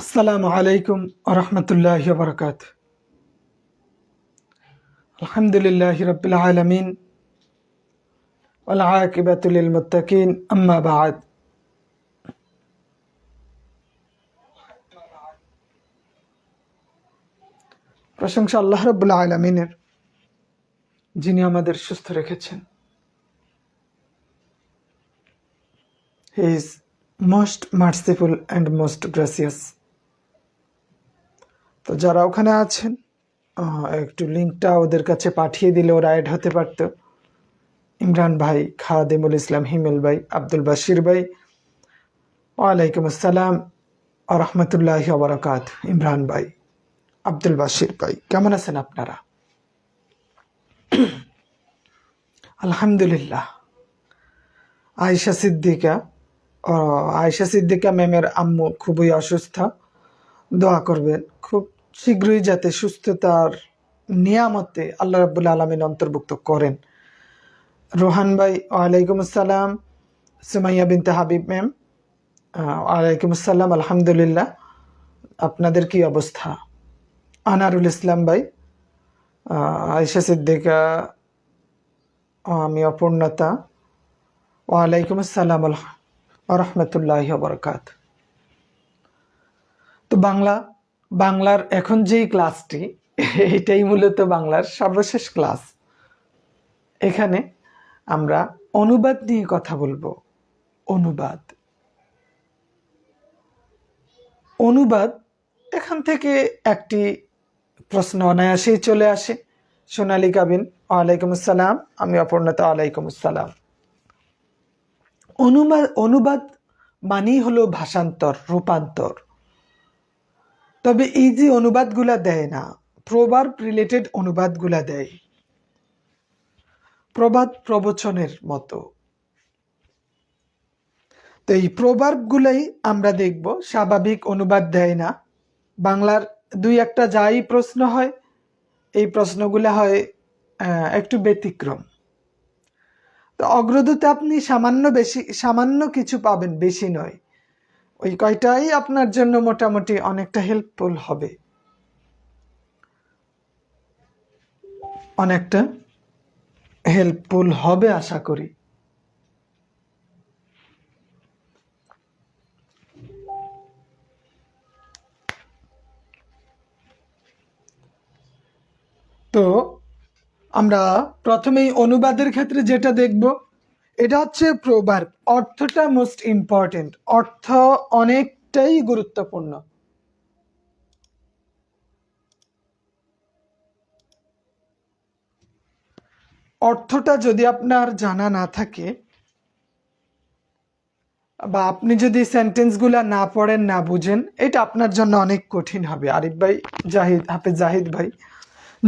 আসসালামু আলাইকুম আরহামতুল্লাহি ওয়া বারাকাতুহু। আলহামদুলিল্লাহি রাব্বিল আলামিন ওয়াল আকিবাতু লিল মুত্তাকিন, আম্মা বা'দ। প্রশংসা আল্লাহ রাব্বুল আলামিনের, যিনি আমাদের সুস্থ রেখেছেন। He is most merciful and most gracias. তো যারা ওখানে আছেন, একটু লিঙ্কটা ওদের কাছে পাঠিয়ে দিলে ওরা অ্যাড হতে পারত। ইমরান ভাই, খাদেমুল ইসলাম হিমেল ভাই, আব্দুল বাশির ভাই, ওয়ালাইকুম আসসালাম ওয়া রাহমাতুল্লাহি ওয়া বারাকাতুহু। ইমরান ভাই, আব্দুল বাশির ভাই, কেমন আছেন আপনারা? আলহামদুলিল্লাহ। আয়েশা সিদ্দিকা ম্যামের আম্মু খুবই অসুস্থ, দোয়া করবেন খুব শীঘ্রই যাতে সুস্থতার নিয়ামতে আল্লাহ রাব্বুল আলামিন অন্তর্ভুক্ত করেন। রোহান ভাই, ওয়ালাইকুম আসসালাম। সুমাইয়া বিনতে হাবিব ম্যাম, ওয়ালাইকুম আসসালাম। আলহামদুলিল্লাহ, আপনাদের কি অবস্থা? আনারুল ইসলাম ভাই, আয়েশা সিদ্দিকা, আমি অপূর্ণতা, ওয়ালাইকুম আসসালাম ওয়া রাহমাতুল্লাহি ওয়া বারাকাতুহু। তো বাংলার এখন যেই ক্লাসটি, এটাই মূলত বাংলার সর্বশেষ ক্লাস। এখানে আমরা অনুবাদ নিয়ে কথা বলবো। অনুবাদ এখান থেকে একটি প্রশ্ন অনায়াসেই চলে আসে। সোনালী কাবিন, ওয়ালাইকুম আসসালাম। আমি অপূর্ণতা, ওয়ালাইকুম আসসালাম। অনুবাদ মানেই হলো ভাষান্তর, রূপান্তর। তবে এই যে অনুবাদগুলা দেয় না, প্রভার্ব রিলেটেড অনুবাদগুলা দেয়, প্রবাদ প্রবচনের মতো। তো এই প্রভার্বগুলাই আমরা দেখব স্বাভাবিক অনুবাদ দেয় না। বাংলার দুই একটা যাই প্রশ্ন হয়, এই প্রশ্নগুলো হয় একটু ব্যতিক্রম। তো অগ্রদূতে আপনি সামান্য কিছু পাবেন, বেশি নয়। ওই কয়টাই আপনার জন্য মোটামুটি অনেকটা হেল্পফুল হবে, আশা করি। তো আমরা প্রথমেই অনুবাদের ক্ষেত্রে যেটা দেখব, এটা হচ্ছে প্রভার্ব। অর্থটা মোস্ট ইম্পর্টেন্ট, অর্থ অনেকটাই গুরুত্বপূর্ণ। অর্থটা যদি আপনার জানা না থাকে, বা আপনি যদি সেন্টেন্সগুলা না পড়েন, না বুঝেন, এটা আপনার জন্য অনেক কঠিন হবে। আরিফ ভাই, হাফেজ জাহিদ ভাই,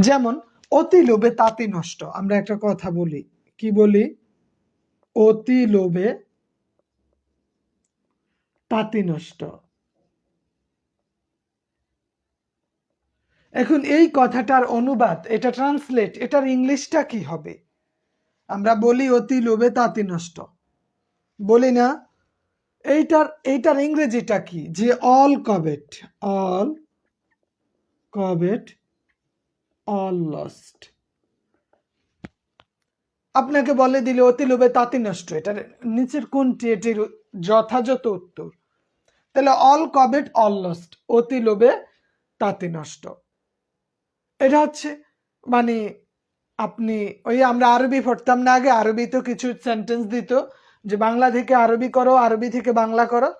যেমন অতি লোভে তাঁতি নষ্ট। আমরা একটা কথা বলি, কি বলি? অতি লোভে তাঁতি নষ্ট। এখন এই কথাটার অনুবাদ, এটা ট্রান্সলেট, এটার ইংলিশটা কি হবে? আমরা বলি অতি লোভে তাঁতি নষ্ট, বলি না? এইটার ইংরেজিটা কি? যে অল কভেট অল লস্ট। আপনাকে বলে দিলে অতি লোভে তাঁতি নষ্ট, এটার নিচের কোনটি এটির যথাযথ উত্তর? তাহলে অল কভেট অল লস্ট, অতি লোভে তাঁতি নষ্ট। এটা হচ্ছে মানে আপনি ওই আমরা আরবি পড়তাম না আগে, আরবি তো কিছু সেন্টেন্স দিত যে বাংলা থেকে আরবি করো, আরবি থেকে বাংলা করো।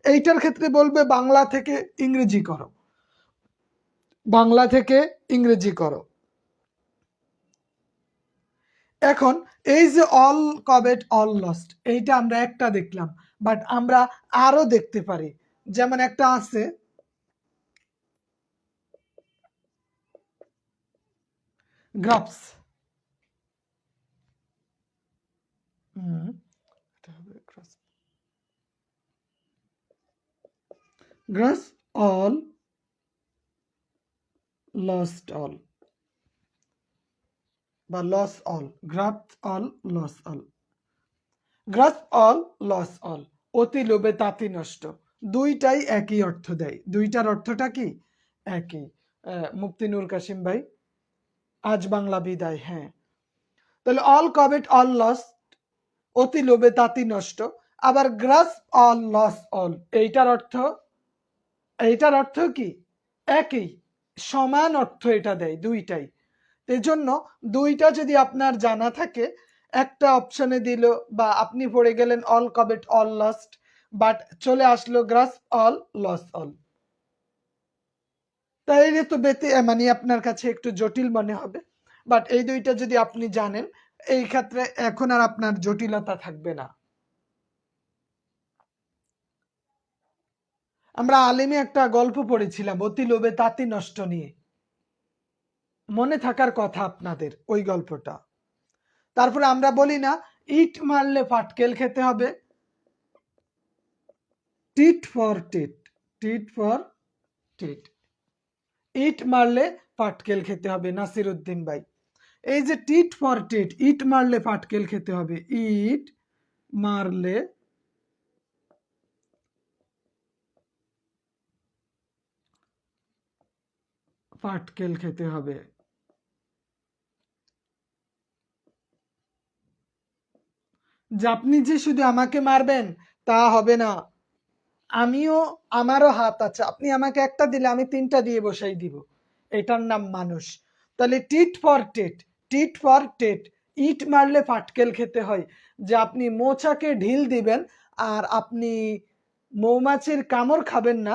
এইটার ক্ষেত্রে বলবে বাংলা থেকে ইংরেজি করো, বাংলা থেকে ইংরেজি করো। এখন এই যে অল কভেট অল লস্ট, এইটা আমরা একটা দেখলাম, বাট আমরা আরো দেখতে পারি। যেমন একটা আছে গ্রাপস, গ্রাস অল লস্ট অল, বা লস অল, গ্রাস অল লস অল, গ্রাস অল লস অল, অতি লোভে তাঁতি নষ্ট। দুইটাই একই অর্থ দেয়, দুইটার অর্থটা কি একই। মুফতি নূর কাসিম ভাই, আজ বাংলা বিদায়। হ্যাঁ, তাহলে অল কভেট অল লস্ট, অতি লোভে তাতি নষ্ট। আবার গ্রাস্প অল লস অল, এইটার অর্থ কি একই, সমান অর্থ এটা দেয় দুইটাই। এজন্য দুইটা যদি আপনার জানা থাকে, একটা অপশনে দিল বা আপনি পড়ে গেলেন অল কভেট অল লস্ট, বাট চলে আসলো গ্রাস্প অল লস অল, তাইলে তো মানে আপনার কাছে একটু জটিল মনে হবে। বাট এই দুইটা যদি আপনি জানেন, এই ক্ষেত্রে এখন আর আপনার জটিলতা থাকবে না। আমরা আলিমে একটা গল্প পড়েছিলাম অতি লোভে তাঁতি নষ্ট নিয়ে, মনে থাকার কথা আপনাদের ওই গল্পটা। তারপরে আমরা বলি না ইট মারলে পাটকেল খেতে হবে, tit for tit, tit for টিট, ইট মারলে পাটকেল খেতে হবে, নাসির উদ্দিন ভাই। এই যে টিট ফর টিট, ইট মারলে পাটকেল খেতে হবে, ইট মারলে পাটকেল খেতে হবে। যে আপনি যে শুধু আমাকে মারবেন তা হবে না, আমারও হাত আছে, আপনি আমাকে একটা দিলে আমি তিনটা দিয়ে বসাই দিব, এটার নাম মানুষ। তাহলে tit for tat, tit for tat, ইট মারলে পাটকেল খেতে হয়, যে আপনি মোচাকে ঢিল দিবেন আর আপনি মৌমাছির কামড় খাবেন না,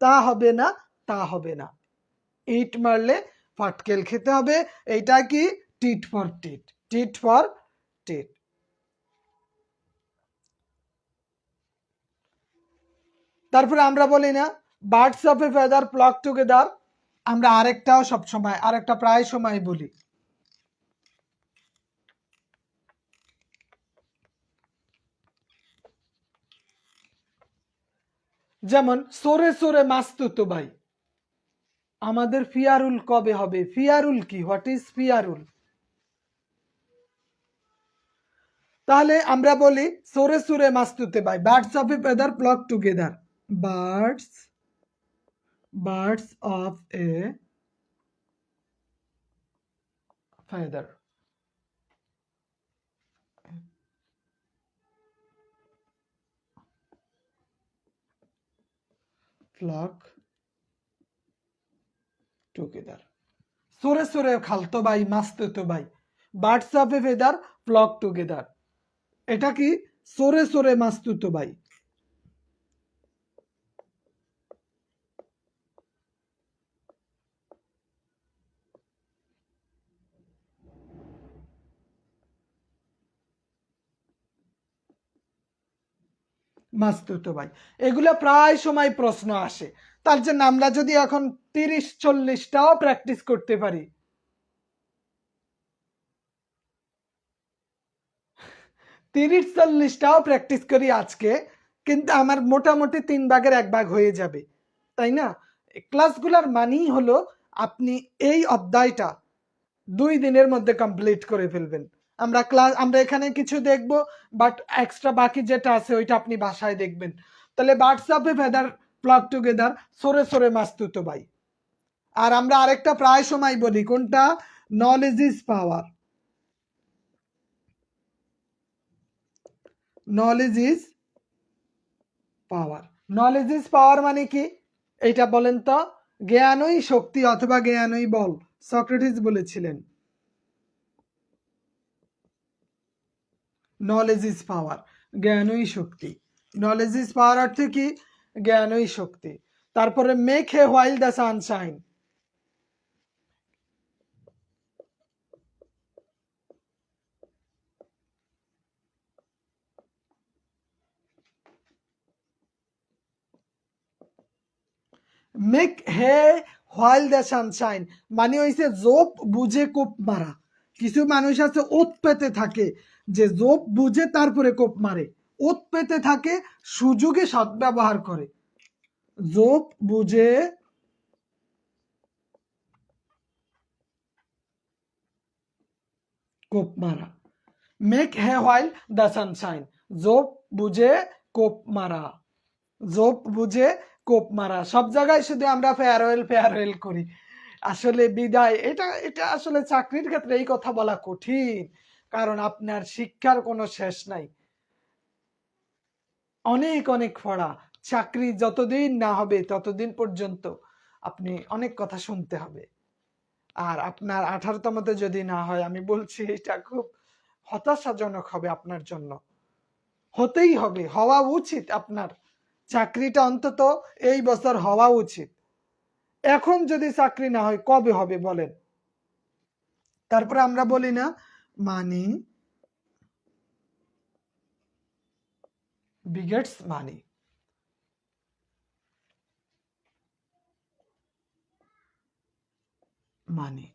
তা হবে না, তা হবে না। ইট মারলে পাটকেল খেতে হবে, এইটা কি tit for tit, tit for টিট। তারপরে আমরা বলি না birds of a feather flock together, আমরা আরেকটাও সব সময়, আরেকটা প্রায় সময় বলি, যেমন সোরে সোরে মাস্তুতো ভাই। আমাদের ফিয়ারুল কবে হবে? ফিয়ারুল কি, হোয়াট ইজ ফিয়ারুল? তাহলে আমরা বলি সোরে সোরে মাস্তুতে ভাই, birds of a feather flock together, birds, birds of a feather flock together, সোরে সোরে খালতো ভাই মাস্তুতো ভাই, birds of a feather flock together, এটা কি সোরে সোরে মাস্তুতো ভাই। মাস্তুতো ভাই, এগুলো প্রায় সময় প্রশ্ন আসে। তার জন্য আমরা যদি এখন 30-40টাও প্র্যাকটিস করতে পারি, 30-40টাও প্র্যাকটিস করি আজকে, কিন্তু আমার মোটামুটি 1/3 হয়ে যাবে, তাই না? ক্লাসগুলোর মানেই হলো আপনি এই অধ্যায়টা 2 দিনের মধ্যে কমপ্লিট করে ফেলবেন। আমরা এখানে কিছু দেখব, বাট এক্সট্রা বাকি যেটা আছে ওইটা আপনি বাসায় দেখবেন। তাহলে birds of a feather flock together, সোরে সোরে মাস্তুতো ভাই। আর আমরা আরেকটা প্রায় সময় বলি, কোনটা? Knowledge is power, knowledge is power. Knowledge is power মানে কি এইটা বলেন তো? জ্ঞানই শক্তি অথবা জ্ঞানই বল, সক্রেটিস বলেছিলেন। নলেজ ইজ পাওয়ার, জ্ঞানই শক্তি। নলেজ ইজ পাওয়ার অর্থ কি? জ্ঞানই শক্তি। তারপরে make hay while the sunshine, make hay while the sunshine মানে হইছে জোপ বুঝে কোপ মারা। কিছু মানুষ আছে ওত পেতে থাকে, যে জোপ বুঝে তারপরে কোপ মারে, ওত পেতে থাকে, সুযোগে সদ্ব্যবহার করে। জোপ বুঝে কোপ মারা, make hay while the sunshine, জোপ বুঝে কোপ মারা। জোপ বুঝে কোপ মারা, সব জায়গায় শুধু আমরা ফেয়ারওয়েল ফেয়ারওয়েল করি, আসলে বিদায়। এটা এটা আসলে চাকরির ক্ষেত্রে এই কথা বলা কঠিন, কারণ আপনার শিক্ষার কোনো শেষ নাই, অনেক অনেক পড়া। চাকরি যতদিন না হবে ততদিন পর্যন্ত আপনি অনেক কথা শুনতে হবে। আর আপনার 18তমতে যদি না হয়, আমি বলছি এটা খুব হতাশাজনক হবে আপনার জন্য। হতেই হবে, হওয়া উচিত আপনার চাকরিটা অন্তত এই বছর হওয়া উচিত। এখন যদি চাকরি না হয় কবে হবে বলেন? তারপরে আমরা বলি না মানি বিগেটস মানি। মানি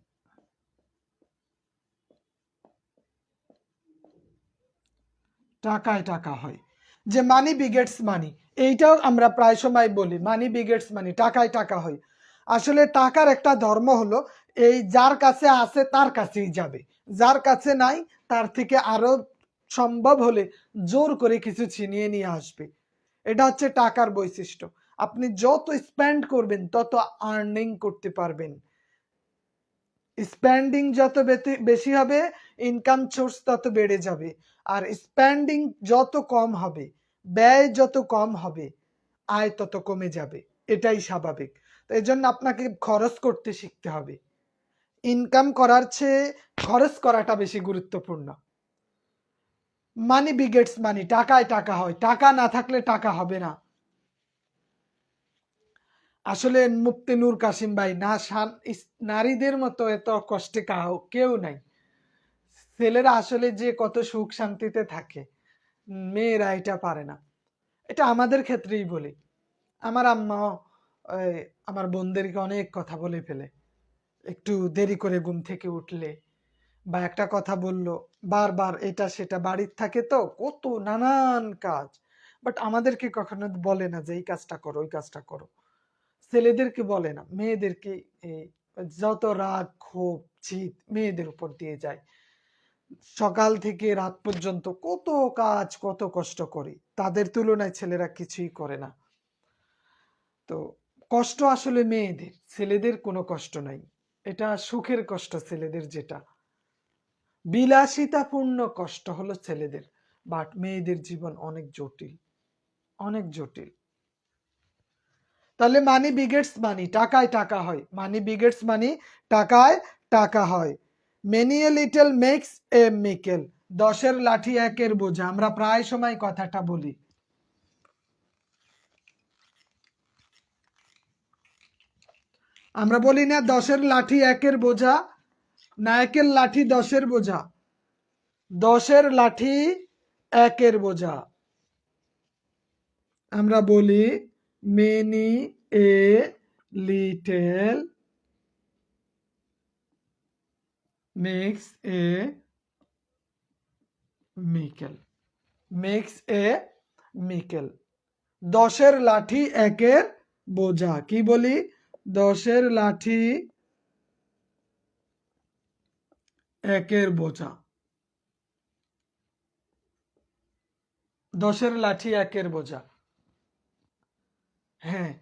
টাকায় টাকা হয়, যে মানি বিগেটস মানি, এইটাও আমরা প্রায় সময় বলি মানি বিগেটস মানি, টাকায় টাকা হয়। আসলে টাকার একটা ধর্ম হলো এই, যার কাছে আছে তার কাছেই যাবে, যার কাছে নাই তার থেকে আরো সম্ভব হলে জোর করে কিছু ছিনিয়ে নিয়ে আসবে। এটা হচ্ছে টাকার বৈশিষ্ট্য। আপনি যত স্পেন্ড করবেন তত আর্নিং করতে পারবেন। স্পেন্ডিং যত বেশি হবে, ইনকাম সোর্স তত বেড়ে যাবে। আর স্পেন্ডিং যত কম হবে, ব্যয় যত কম হবে, আয় তত কমে যাবে। এটাই স্বাভাবিক। তো এই জন্য আপনাকে খরচ করতে শিখতে হবে। ইনকাম করার চেয়ে খরচ করাটা বেশি গুরুত্বপূর্ণ। মানি বিগেটস মানি, টাকায় টাকা হয়, টাকা না থাকলে টাকা হবে না। আসলে মুফতি নূর কাসিম ভাই, না নারীদের মতো এত কষ্টে কেউ নাই। ছেলেরা আসলে যে কত সুখ শান্তিতে থাকে, মেয়েরা এটা পারে না। এটা আমাদের ক্ষেত্রেই বলি। আমার আম্মা আমার বোনদেরকে অনেক কথা বলে ফেলে, একটু দেরি করে ঘুম থেকে উঠলে বা একটা কথা বললো, বারবার এটা সেটা, বাড়ির থাকে তো কত নানান কাজ, বাট আমাদেরকে কখনো বলে না যে এই কাজটা করো ওই কাজটা করো। ছেলেদেরকে বলে না, মেয়েদেরকে এই যত রাগ ক্ষোভ জিদ মেয়েদের উপর দিয়ে যায়। সকাল থেকে রাত পর্যন্ত কত কাজ কত কষ্ট করে, তাদের তুলনায় ছেলেরা কিছুই করে না। তো কষ্ট আসলে মেয়েদের, ছেলেদের কোনো কষ্ট নাই। এটা সুখের কষ্ট ছেলেদের, যেটা বিলাসিতাপূর্ণ কষ্ট হলো ছেলেদের। বাট মেয়েদের জীবন অনেক জটিল, অনেক জটিল। তাহলে মানি বিগেটস মানি, টাকায় টাকা হয়। মানি বিগেটস মানি, টাকায় টাকা হয়। Many a little makes a mickle, 10-এর লাঠি 1-এর বোঝা, আমরা প্রায় সময় কথাটা বলি। আমরা বলি না 10-এর লাঠি 1-এর বোঝা, না 1-এর লাঠি 10-এর বোঝা, 10-এর লাঠি 1-এর বোঝা। আমরা বলি many a little makes a mickle, makes a mickle. 10-এর লাঠি 1-এর বোঝা, কি বলি? 10-এর লাঠি 1-এর বোঝা, 10-এর লাঠি 1-এর বোঝা। হ্যাঁ,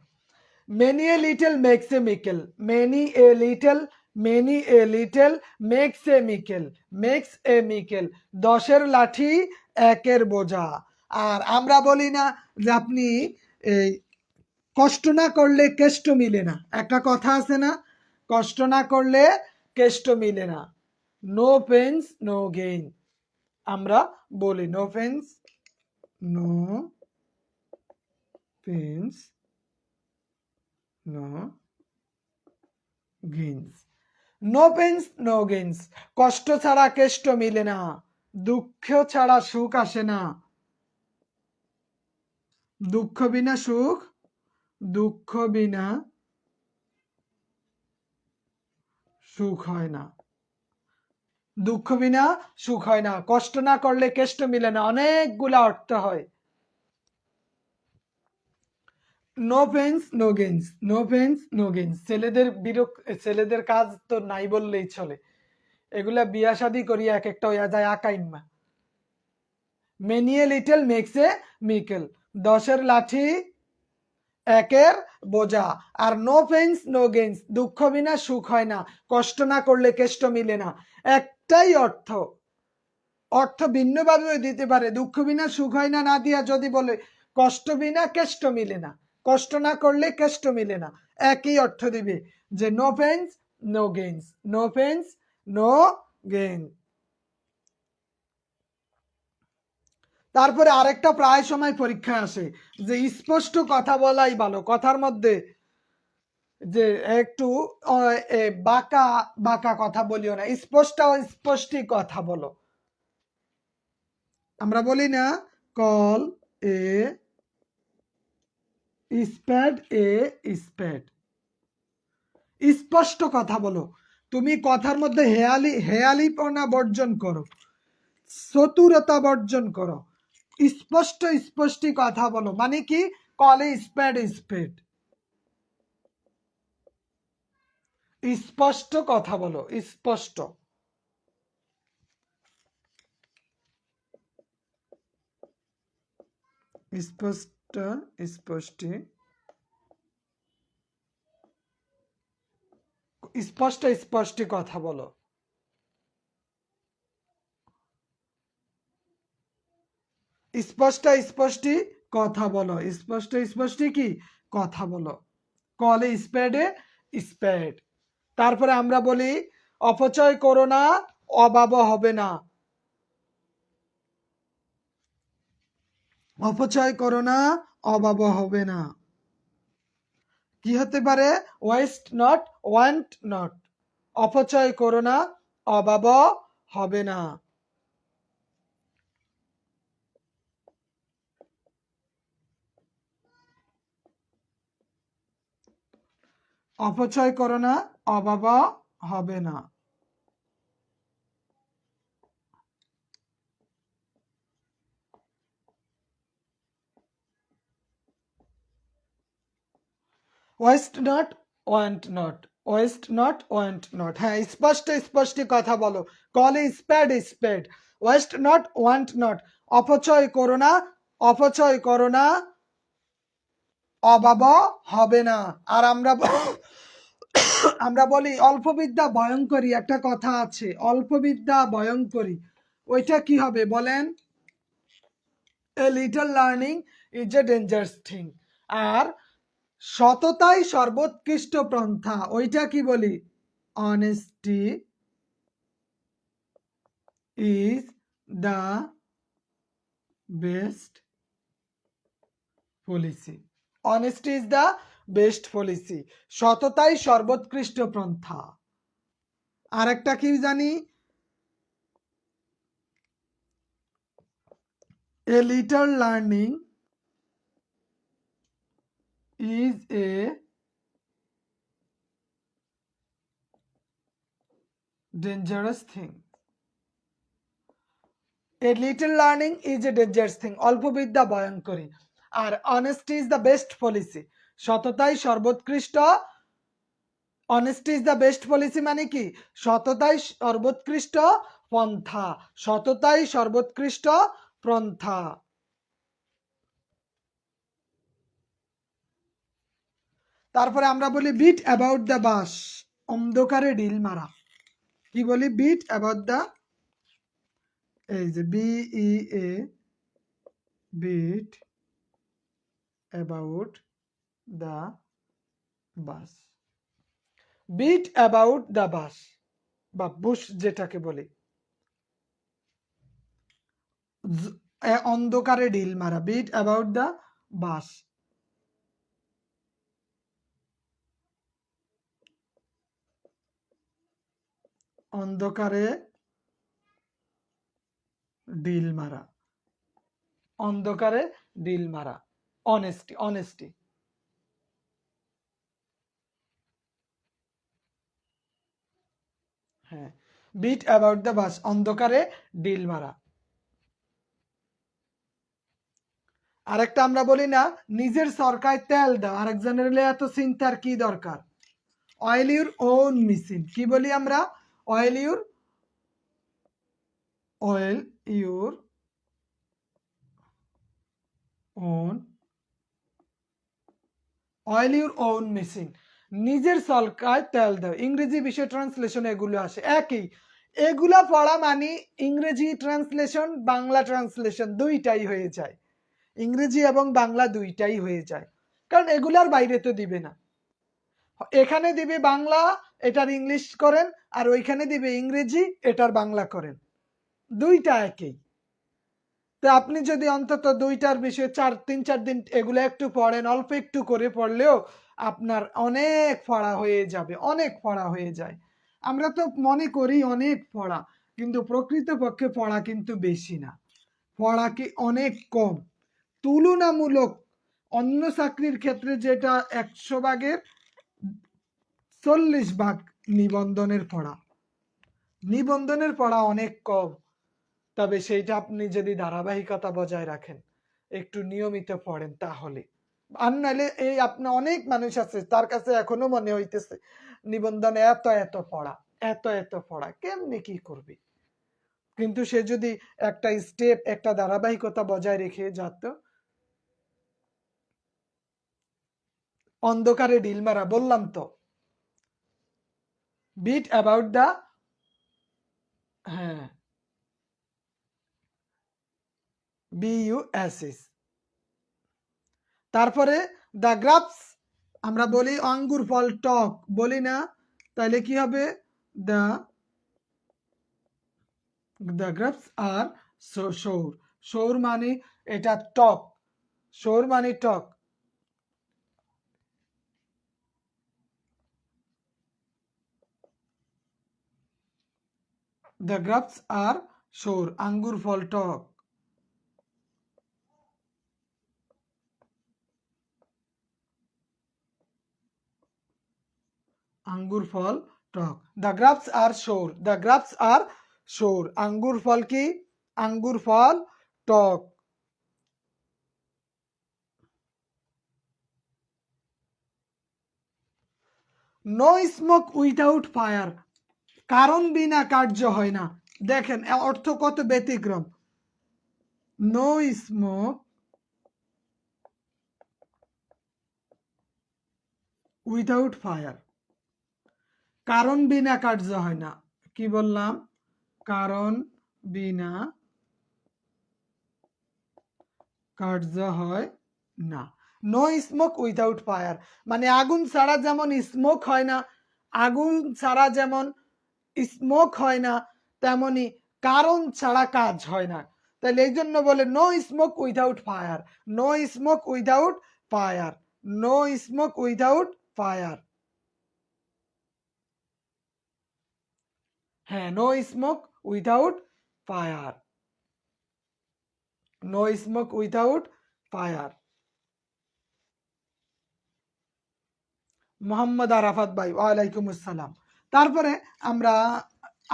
many a little makes a mickle, many a little, many a little makes a mickle, makes a mickle, 10-এর লাঠি 1-এর বোঝা। আর আমরা বলি না যে আপনি এই কষ্ট না করলে কেষ্ট মিলে না, একটা কথা আছে না, কষ্ট না করলে কেষ্ট মিলে না। নো পেন্স নো গেইন, আমরা বলি no pains no pains no gains, no pains no gains. কষ্ট ছাড়া কেষ্ট মিলে না, দুঃখ ছাড়া সুখ আসে না, দুঃখ বিনা সুখ, দুঃখ বিনা সুখ হয় না, দুঃখ বিনা সুখ হয় না, কষ্ট না করলে কেষ্ট মিলে না, অনেকগুলা অর্থ হয়। No pains no gains, no pains no gains. ছেলেদের কাজ তো নাই বললেই চলে, এগুলা বিয়া শাদি করিয়া এক একটা হইয়া যায় আকাইম্মা। Many a little makes a mickle, 10-এর লাঠি একের বোঝা। আর নো পেইনস নো গেইনস, দুঃখ বিনা সুখ হয় না, কষ্ট না করলে কেষ্ট মিলে না। একটাই অর্থ, অর্থ ভিন্নভাবে দিতে পারে। দুঃখ বিনা সুখ হয় না না দিয়া যদি বলে কষ্ট বিনা কেষ্ট মিলে না, কষ্ট না করলে কেষ্ট মিলে না, একই অর্থ দিবে যে no pains no gains, no pains no gain. তারপরে আরেকটা প্রায় সময় পরীক্ষা আসে যে স্পষ্ট কথা বলাই ভালো, কথার মধ্যে যে একটু বাঁকা বাঁকা কথা বলিও না, স্পষ্ট স্পষ্টই কথা বলো। আমরা বলি না কল এ স্প্যাড এ স্প্যাড, স্পষ্ট কথা বলো। তুমি কথার মধ্যে হেয়ালিপনা বর্জন করো, চতুরতা বর্জন করো, স্পষ্ট স্পষ্ট কথা বলো। মানে কি, কলে স্প্যাড স্প্যাড, স্পষ্ট কথা বলো, স্পষ্ট। স্পষ্ট স্পষ্ট স্পষ্ট স্পষ্ট কথা বলো। স্পষ্ট স্পষ্ট কথা বলো, স্পষ্ট স্পষ্ট কি কথা বলো। কলে স্প্যাডে স্প্যাড। তারপরে আমরা বলি অপচয় করো না, অভাব হবে না। অপচয় করো না, অভাব হবে না। কি হতে পারে, ওয়েস্ট নট ওয়ান্ট নট, অপচয় করো না, অভাব হবে না। অপচয় করো না, অভাব হবে না। Waste not want not, waste not want not. হ্যাঁ, স্পষ্ট স্পষ্ট কথা বলো। Call spade spade, waste not want not, অপচয় করো না, অপচয় করো না, অভাব হবে না। আর আমরা বলি অল্প বিদ্যা ভয়ঙ্করী, একটা কথা আছে অল্প বিদ্যা ভয়ঙ্করী, ওইটা কি হবে বলেন, a little learning is a dangerous thing. আর সততাই সর্বোৎকৃষ্ট পন্থা, ওইটা কি বলি, honesty is the best policy, honesty is the best policy, সততাই সর্বোৎকৃষ্ট পন্থা। আর একটা কি জানি, a little learning is a dangerous thing. A little learning is a dangerous thing. অল্প বিদ্যা ভয়ঙ্করী। আর honesty is the best policy, সততাই সর্বোৎকৃষ্ট। honesty is the best policy মানে কি, সততাই সর্বোৎকৃষ্ট পন্থা, সততাই সর্বোৎকৃষ্ট পন্থা। তারপরে আমরা বলি বিট অ্যাবাউট দ্য বাস, অন্ধকারে ডিল মারা। কি বলি, বিট অ্যাবাউট দ্য, এই যে BEA, beat about the bush, beat about the bush বা বুশ যেটাকে বলি, অন্ধকারে ডিল মারা, বিট অ্যাবাউট দ্য বাস। অন্ধকারে ডিল মারা, অন্ধকারে ডিল মারা, অনেস্টি, অনেস্টি। হ্যাঁ, বিট অ্যাবাউট দ্য বাস, অন্ধকারে ডিল মারা। আরেকটা আমরা বলি না, নিজের সরকায় তেল দাও, আরেকজনের এত চিন্তার কি দরকার, অয়েল ইউর ওন মেশিন। কি বলি আমরা, oil your, oil your own oil your own machine, নিজের সলকায় তেল দাও। ইংরেজি বিষয় ট্রান্সলেশন এগুলো আসে একই। এগুলা পড়া মানে ইংরেজি ট্রান্সলেশন বাংলা ট্রান্সলেশন দুইটাই হয়ে যায়, ইংরেজি এবং বাংলা দুইটাই হয়ে যায়, কারণ এগুলার বাইরে তো দিবে না। এখানে দিবে বাংলা, এটার ইংলিশ করেন, আর ওইখানে দিবে ইংরেজি, এটার বাংলা করেন, দুইটা একই। তো আপনি যদি অন্তত দুইটার বিষয়ে 3-4 দিন এগুলো একটু পড়েন, অল্প একটু করে পড়লেও আপনার অনেক পড়া হয়ে যাবে, অনেক পড়া হয়ে যায়। আমরা তো মনে করি অনেক পড়া, কিন্তু প্রকৃতপক্ষে পড়া কিন্তু বেশি না, পড়া কি অনেক কম তুলনামূলক। অন্য চাকরির ক্ষেত্রে যেটা 100 ভাগের 40 ভাগ নিবন্ধনের পড়া, নিবন্ধনের পড়া অনেক কম। তবে সেইটা আপনি যদি ধারাবাহিকতা বজায় রাখেন, একটু নিয়মিত পড়েন, তাহলে। আর নাহলে এই আপনার অনেক মানুষ আছে তার কাছে এখনো মনে হইতেছে নিবন্ধনে এত এত পড়া, এত এত পড়া কেমনি কি করবে। কিন্তু সে যদি একটা স্টেপ, একটা ধারাবাহিকতা বজায় রেখে যেত, অন্ধকারে ঢিল মারা, বললাম তো, বিট অ্যাবাউট দা, হ্যাঁ, BUSS। তারপরে দ্য গ্রাপস, আমরা বলি আঙ্গুর ফল টক, বলি না? তাহলে কি হবে? দ্য দ্য গ্রাপস আর সৌর, সৌর মানে এটা টক, সৌর মানে টক। দ্য গ্রাপস আর সৌর, আঙ্গুর ফল টক, আঙ্গুর ফল টক। দ্য গ্রাপস আর সৌর, দ্য গ্রাপস আর সৌর, আঙ্গুর ফল কি? আঙ্গুর ফল টক। নো স্মোক উইথাউট ফায়ার, কারণ বিনা কার্য হয় না। দেখেন অর্থ কত ব্যতিক্রম। নো স্মোক উইথাউট ফায়ার, কারণ বিনা কার্য হয় না। কি বললাম? কারণ বিনা কার্য হয় না। নো স্মোক উইথাউট ফায়ার মানে আগুন ছাড়া যেমন স্মোক হয় না, আগুন ছাড়া যেমন স্মোক হয় না, তেমনি কারণ ছাড়া কাজ হয় না। তাহলে এই জন্য বলে no smoke without fire, no smoke without fire, no smoke without fire. হ্যাঁ, no smoke without fire, no smoke without fire. Mohammad Arafat ভাই, ওয়ালাইকুম আসসালাম। তারপরে আমরা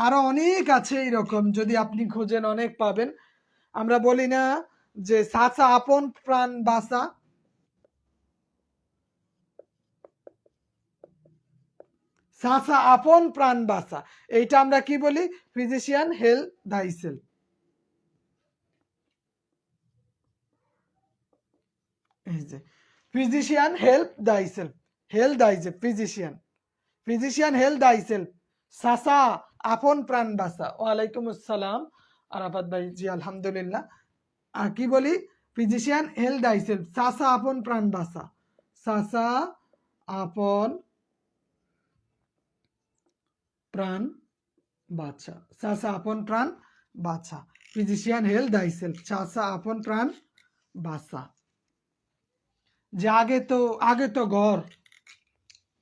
আরো অনেক আছে এরকম, যদি আপনি খোঁজেন অনেক পাবেন। আমরা বলি না যে সাচা আপন প্রাণ বাঁচা, সাচা আপন প্রাণ বাঁচা, এইটা আমরা কি বলি? ফিজিশিয়ান হেল দাইসেলফ। এই যে ফিজিশিয়ান হেল্প দাইসেলফ, হেল দাইসেলফ, ফিজিশিয়ান, ফিজিশিয়ান হেল দাইসেলফ, সাসা আপন প্রাণ বাঁচা। ওয়ালাইকুম আসসালাম আরাফাত ভাই, জি আলহামদুলিল্লাহ। আর কি বলি? ফিজিশিয়ান হেল দাইসেলফ, সাসা আপন প্রাণ বাঁচা, সাসা আপন প্রাণ বাঁচা, সাসা আপন প্রাণ বাঁচা, ফিজিশিয়ান হেল দাইসেলফ, সাসা আপন প্রাণ বাঁচা। যে আগে তো ঘর,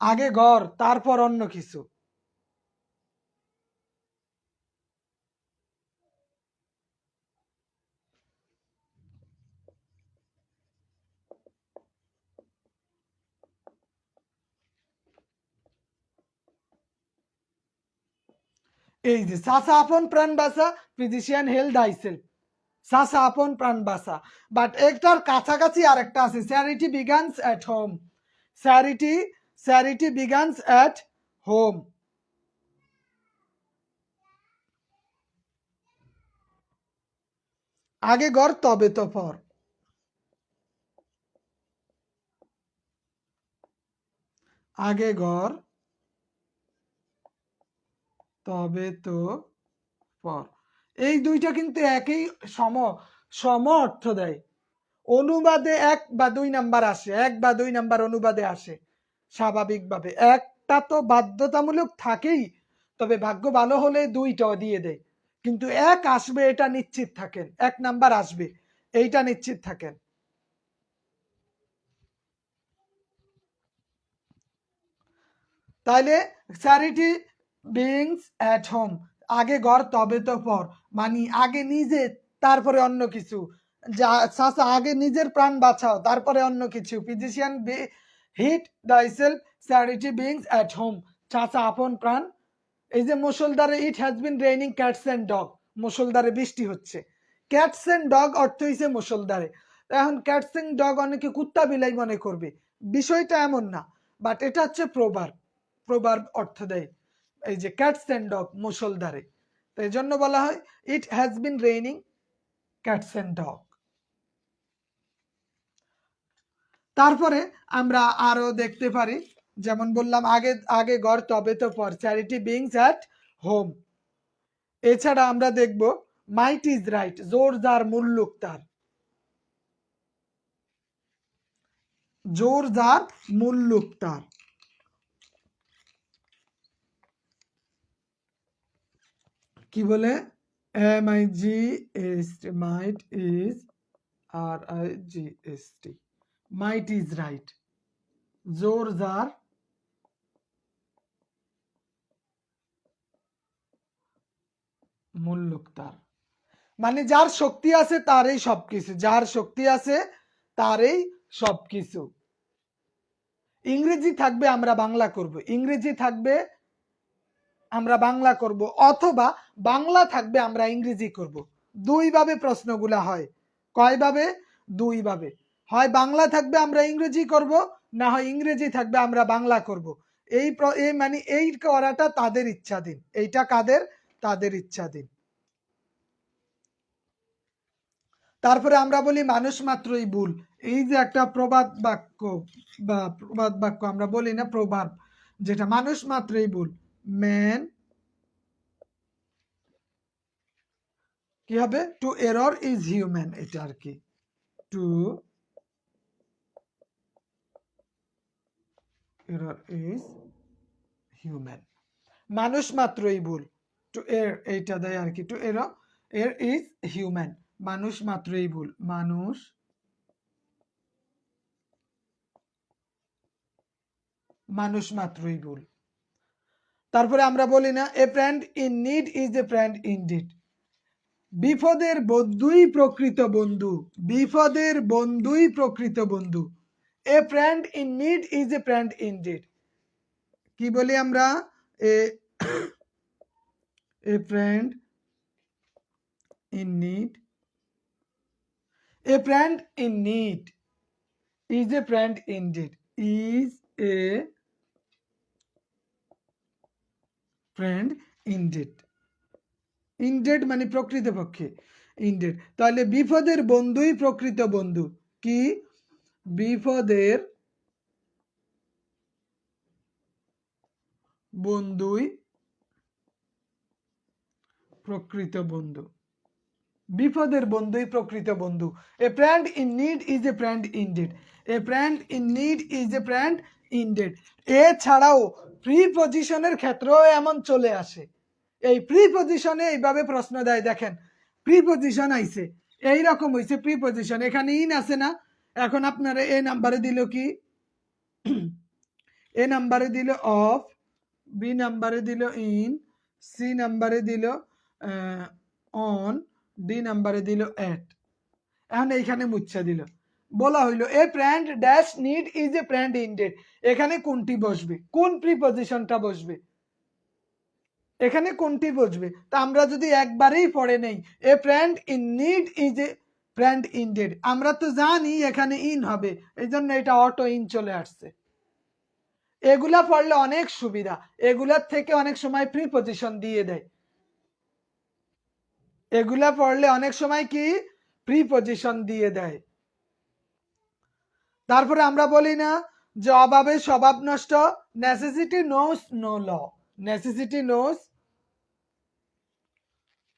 আগে ঘর তারপর অন্য কিছু। এই যে সাসা আপন প্রাণ বাঁচা, ফিজিশিয়ান হেল দাইসেলফ, সাসা আপন প্রাণ বাঁচা। বাট একটার কাছাকাছি আর একটা আছে, charity begins at home, charity, charity begins at home. আগে ঘর তবে তো পর। আগে ঘর তবে তো পর, এই দুইটা কিন্তু একই সম অর্থ দেয়। অনুবাদে 1 বা 2 নাম্বার আসে, 1 বা 2 নাম্বার অনুবাদে আসে স্বাভাবিকভাবে, একটা তো বাধ্যতামূলক থাকেই, তবে ভাগ্য ভালো হলে 2টাও দিয়ে দেয়, কিন্তু 1 আসবে এটা নিশ্চিত থাকেন, 1 নাম্বার আসবে এইটা নিশ্চিত থাকেন। তাইলে চ্যারিটি বিংস অ্যাট হোম, আগে ঘর তবে তো পর, মানে আগে নিজে তারপরে অন্য কিছু, যা চাচা আগে নিজের প্রাণ বাঁচাও তারপরে অন্য কিছু, physician heal thyself, charity begins at home, চাচা আপন প্রাণ। এই যে মুষলধারে it has been raining cats and dog, মুষলধারে বৃষ্টি হচ্ছে, ক্যাটস অ্যান্ড ডগ অর্থ হইছে মুষলধারে। এখন ক্যাটস অ্যান্ড ডগ অনেকে কুত্তা বিলাই মনে করবে, বিষয়টা এমন না, বাট এটা হচ্ছে প্রবাদ, প্রবাদ অর্থ দেয় এই যে ক্যাটস অ্যান্ড ডগ মুষলধারে, তো এই জন্য বলা হয় it has been raining cats and dog. তারপরে আমরা আরো দেখতে পারি, যেমন বললাম আগে আগে ঘর তবে তো পর, চ্যারিটি বিংস অ্যাট হোম। এছাড়া আমরা দেখব মাইট ইজ রাইট, জোর যার মুল্লুক তার, জোর যার মুল্লুক তার। কি বলে? MIGST, might is RIGST, might is right, জোর যার মুল্লুক তার, মানে যার শক্তি আছে তারই সবকিছু, যার শক্তি আছে তারই সবকিছু। ইংরেজি থাকবে আমরা বাংলা করব, ইংরেজি থাকবে আমরা বাংলা করব, অথবা বাংলা থাকবে আমরা ইংরেজি করব, দুই ভাবে প্রশ্নগুলা হয়। কয়ভাবে? দুই ভাবে, হয় বাংলা থাকবে আমরা ইংরেজি করব, না হয় ইংরেজি থাকবে আমরা বাংলা করব। এই মানে এই করাটা তাদের ইচ্ছাধীন, এইটা কাদের? তাদের ইচ্ছাধীন। তারপরে আমরা বলি মানুষ মাত্রই ভুল, এই যে একটা প্রবাদ বাক্য বা প্রবাদ বাক্য আমরা বলি না, প্রবাদ, যেটা মানুষ মাত্রই ভুল, ম্যান কি হবে? টু এরর ইজ হিউম্যান, এটা আর কি, টু এরর ইজ হিউম্যান, মানুষ মাত্রই ভুল, টু এর এইটা দেয় আর কি, টু এরর এর ইজ হিউম্যান, মানুষ মাত্রই ভুল, মানুষ মানুষ মাত্রই ভুল। তারপরে আমরা বলি না a friend in need is a friend indeed, বিপদের বন্ধুই প্রকৃত বন্ধু, বিপদের বন্ধুই প্রকৃত বন্ধু, a friend in need is a friend indeed. কি বলি আমরা? A friend in need, a friend in need is a friend indeed, is a friend indeed, indeed মানে প্রকৃতপক্ষে, ইনডেড, তাহলে বিপদের বন্ধুই প্রকৃত বন্ধু, কি? বিপদের বন্ধুই প্রকৃত বন্ধু, বিপদের বন্ধুই প্রকৃত বন্ধু, a friend in need is a friend indeed, a friend in need is a friend indeed. এছাড়াও প্রিপজিশনের ক্ষেত্রেও এমন চলে আসে, এই প্রিপজিশনে এইভাবে প্রশ্ন দেয়, দেখেন প্রিপজিশন আইছে এইরকম হয়েছে, প্রিপজিশন এখানে ইন আছে না, এখন আপনারা এ নাম্বারে দিল কি? এ নাম্বারে দিল অফ, বি নাম্বারে দিল ইন, সি নাম্বারে দিল অন, ডি নাম্বারে দিল এট, এখন এইখানে মুচ্ছা দিল, বলা হইলো a friend dash need is a friend indeed, এখানে কোনটি বসবে? কোন প্রিপজিশনটা বসবে? এখানে কোনটি বসবে? তা আমরা যদি একবারেই পড়ে নেই a friend in need is a friend indeed, আমরা তো জানি এখানে ইন হবে, এই জন্য এটা অটো ইন চলে আসছে। এগুলা পড়লে অনেক সুবিধা, এগুলার থেকে অনেক সময় প্রিপজিশন দিয়ে দেয়, এগুলা পড়লে অনেক সময় কি প্রিপজিশন দিয়ে দেয়। তারপরে আমরা বলি না যে অভাবে স্বভাব নষ্ট, necessity knows no law, necessity knows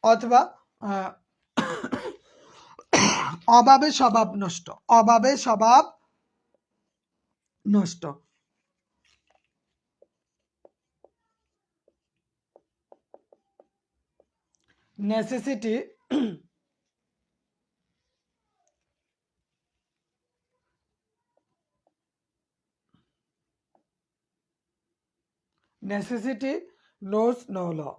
অথবা অভাবে স্বভাব নষ্ট, অভাবে স্বভাব নষ্ট। Necessity necessity knows no law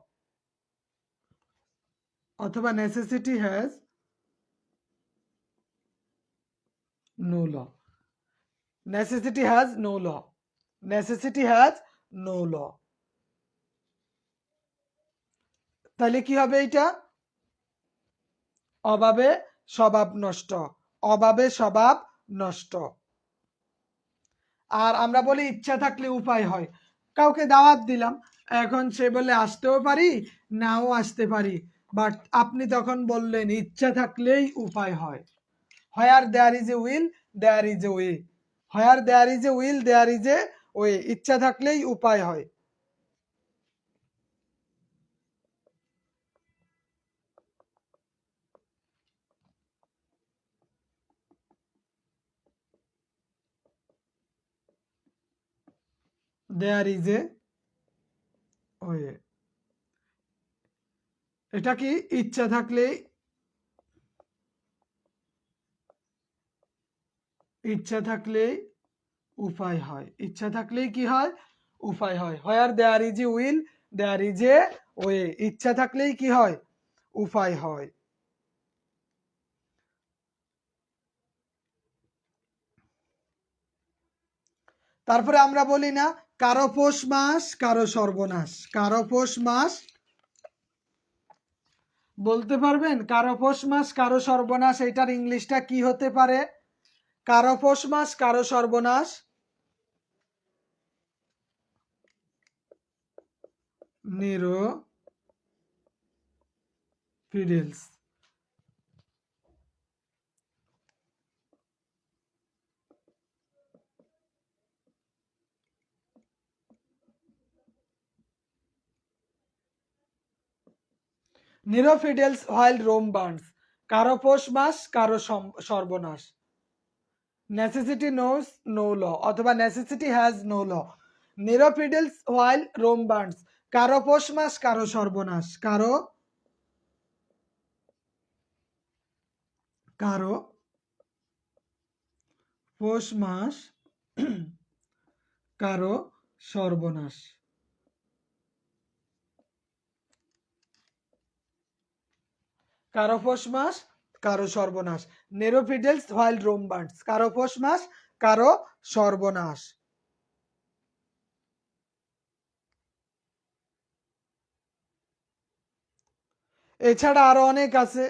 অথবা necessity has no law, necessity has no law, necessity has no law। তাহলে কি হবে এটা? অভাবে স্বভাব নষ্ট, অভাবে স্বভাব নষ্ট। আর আমরা বলি ইচ্ছা থাকলে উপায় হয়। কাউকে দাওয়াত দিলাম, এখন সে বলে আসতেও পারি নাও আসতে পারি, বাট আপনি তখন বললেন ইচ্ছা থাকলেই উপায় হয়। Where there is a will there is a way, where there is a will there is a way, ইচ্ছা থাকলেই উপায় হয়। দেয়ার ইজ এ ওয়ে, এটা কি ইচ্ছা থাকলেই, ইচ্ছা থাকলেই উপায় হয়, ইচ্ছা থাকলেই কি হয়? উপায় হয়। Where there is a will there is a way, ইচ্ছা থাকলেই কি হয়? উপায় হয়। তারপরে আমরা বলি না কারো পৌষ মাস কারো সর্বনাশ, কারো পৌষ মাস, বলতে পারবেন কারো পৌষ মাস কারো সর্বনাশ এটার ইংলিশটা কি হতে পারে? কারো পৌষ মাস কারো সর্বনাশ, Nero fiddles. Nero fiddles while Rome burns, কারো পৌষ মাস কারো সর্বনাশ। নেসেসিটি নোস নো ল অথবা necessity has no law, Nero fiddles while Rome burns, কারো পৌষ মাস কারো সর্বনাশ, কারো কারো পৌষ মাস কারো সর্বনাশ। কারো পৌষ মাস কারো সর্বনাশ, নেরো ফিডেলস হোয়াইল রোম বার্নস, কারো পৌষ মাস কারো সর্বনাশ। এছাড়া আরো অনেক আছে।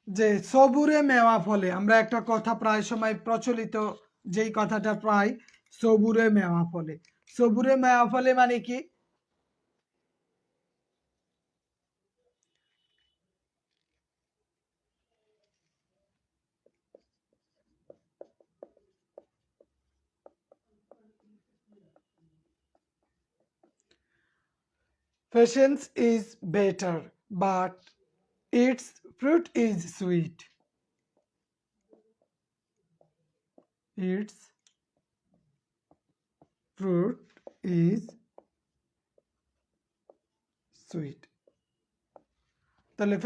যে সবুরে মেওয়া ফলে, আমরা একটা কথা প্রায় সময় প্রচলিত, যেই কথাটা প্রায় সবুরে মেওয়া ফলে, সবুরে মেওয়া ফলে মানে কি? Patience is better but its fruit is sweet, its fruit is sweet। তাহলে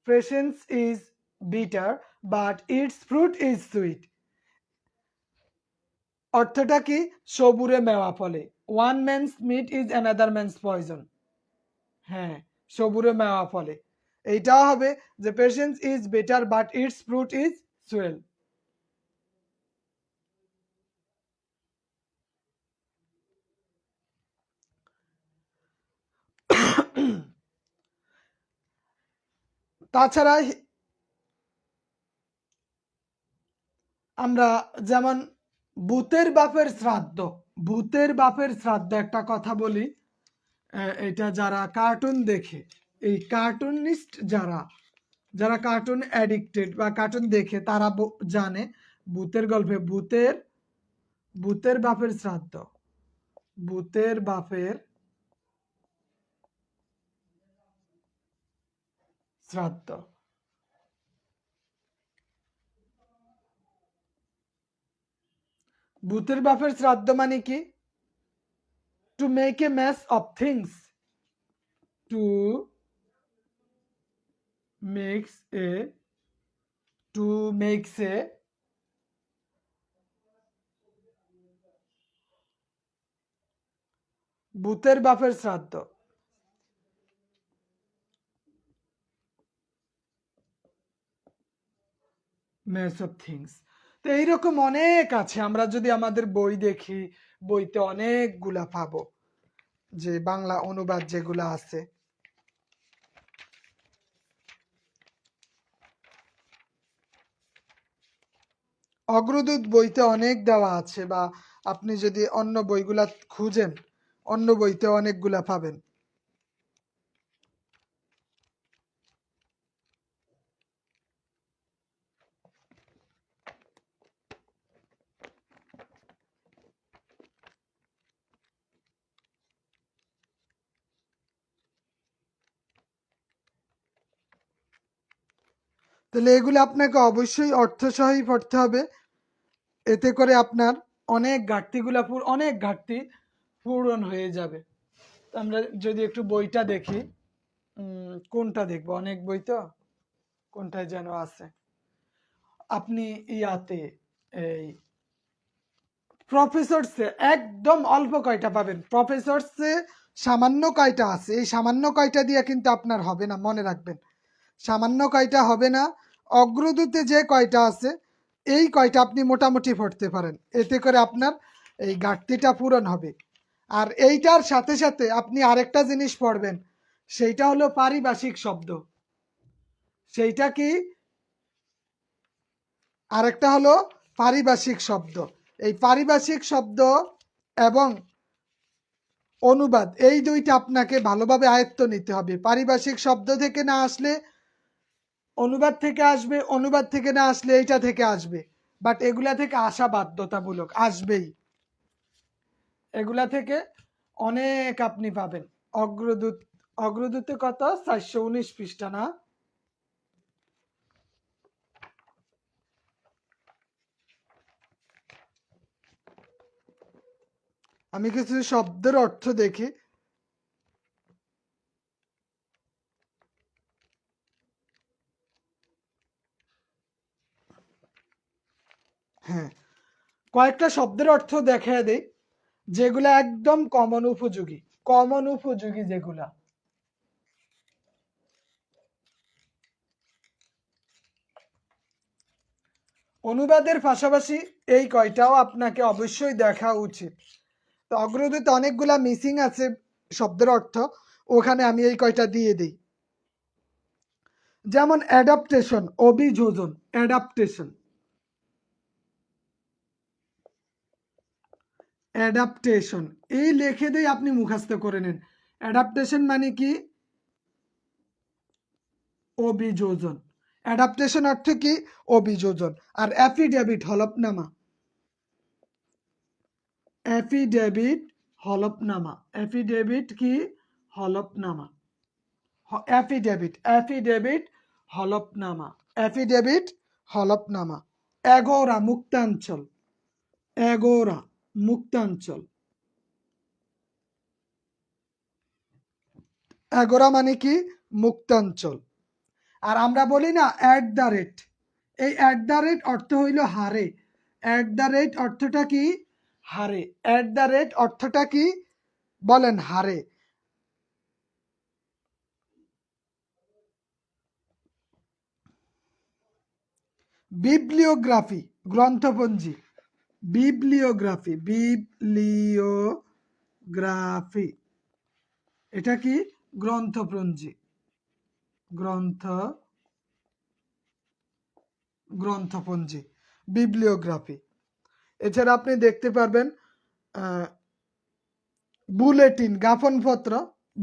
patience is bitter but its fruit is sweet, অর্থটা কি? সবুরে মেওয়া ফলে, one man's meat is another man's poison. হ্যাঁ, সবুরে মেওয়া ফলে, এইটাও হবে যে patience is better but its fruit is sweet. তাছাড়া আমরা যেমন ভূতের বাপের শ্রাদ্ধ, ভূতের বাপের শ্রাদ্ধ একটা কথা বলি, এটা যারা কার্টুন দেখে, এই কার্টুনিস্ট যারা, যারা কার্টুন অ্যাডিক্টেড বা কার্টুন দেখে তারা জানে ভূতের গল্পে ভূতের বাপের শ্রাদ্ধ, ভূতের বাপের শ্রাদ্ধ। ভূতের বাপের শ্রাদ্ধ মানে কি? To make a mess of things, to makes a to makes a ভূতের বাপের শ্রাদ্ধ, মেস অফ থিংস। তো এইরকম অনেক আছে, আমরা যদি আমাদের বই দেখি বইতে অনেকগুলা পাবো, যে বাংলা অনুবাদ যেগুলা আছে। অগ্রদূত বইতে অনেক দেওয়া আছে, বা আপনি যদি অন্য বইগুলা খুঁজেন অন্য বইতে অনেকগুলা পাবেন। তাহলে এগুলো আপনাকে অবশ্যই অর্থসহই পড়তে হবে, এতে করে আপনার অনেক ঘাটতি পূরণ হয়ে যাবে। আমরা যদি একটু বইটা দেখি, কোনটা দেখবো, অনেক বই তো, কোনটায় যেন আছে। আপনি ইয়াতে এই প্রফেসরসে একদম অল্প কয়টা পাবেন, প্রফেসরসে সামান্য কয়টা আছে, এই সামান্য কয়টা দিয়ে কিন্তু আপনার হবে না, মনে রাখবেন সামান্য কয়টা হবে না। অগ্রদূতে যে কয়টা আছে এই কয়টা আপনি মোটামুটি পড়তে পারেন, এতে করে আপনার এই ঘাটতিটা পূরণ হবে। আর এইটার সাথে সাথে আপনি আরেকটা জিনিস পড়বেন, সেইটা হলো পারিভাষিক শব্দ। সেইটা কি? আরেকটা হলো পারিভাষিক শব্দ। এই পারিভাষিক শব্দ এবং অনুবাদ, এই দুইটা আপনাকে ভালোভাবে আয়ত্ত নিতে হবে। পারিভাষিক শব্দ থেকে না আসলে অনুবাদ থেকে আসবে, অনুবাদ থেকে না আসলে এইটা থেকে আসবে, বাট এগুলা থেকে আসা বাধ্যতামূলক, আসবেই। এগুলা থেকে অনেক আপনি পাবেন। অগ্রদূতে কত? 419 পৃষ্ঠা না? আমি কিছু শব্দের অর্থ দেখি। হ্যাঁ, কয়েকটা শব্দের অর্থ দেখা দেই যেগুলা একদম কমন উপযোগী যেগুলা। অনুবাদের পাশাপাশি এই কয়টাও আপনাকে অবশ্যই দেখা উচিত। তো অগ্রদূতে অনেকগুলা মিসিং আছে শব্দের অর্থ, ওখানে আমি এই কয়টা দিয়ে দিই। যেমন অ্যাডাপ্টেশন, অভিযোজন, অ্যাডাপ্টেশন, অ্যাডাপ্টেশন এই লিখে দিয়ে আপনি মুখস্থ করে নেন। অ্যাডাপ্টেশন মানে কি? অভিযোজন। অ্যাডাপ্টেশন অর্থ কি? অভিযোজন। আর অ্যাফিডেভিট হলফনামা, অ্যাফিডেভিট হলফনামা, অ্যাফিডেভিট কি? হলফনামা, অ্যাফিডেভিট হলফনামা, অ্যাফিডেভিট হলফনামা। এগোরা মুক্তাঞ্চল, এগোরা মুক্তাঞ্চল, এগোরা মানে কি? মুক্তাঞ্চল। আর আমরা বলি না অ্যাট দ্য রেট, এই অ্যাট দ্য রেট অর্থ হইল হারে। অ্যাট দ্য রেট অর্থটা কি? হারে। অ্যাট দ্য রেট অর্থটা কি? বলেন, হারে। বিবলিওগ্রাফি, গ্রন্থপঞ্জি, বিবলিওগ্রাফি এটা কি? গ্রন্থপঞ্জি, গ্রন্থপঞ্জি, বিবলিওগ্রাফি। এছাড়া আপনি দেখতে পারবেন বুলেটিন, জ্ঞাপনপত্র,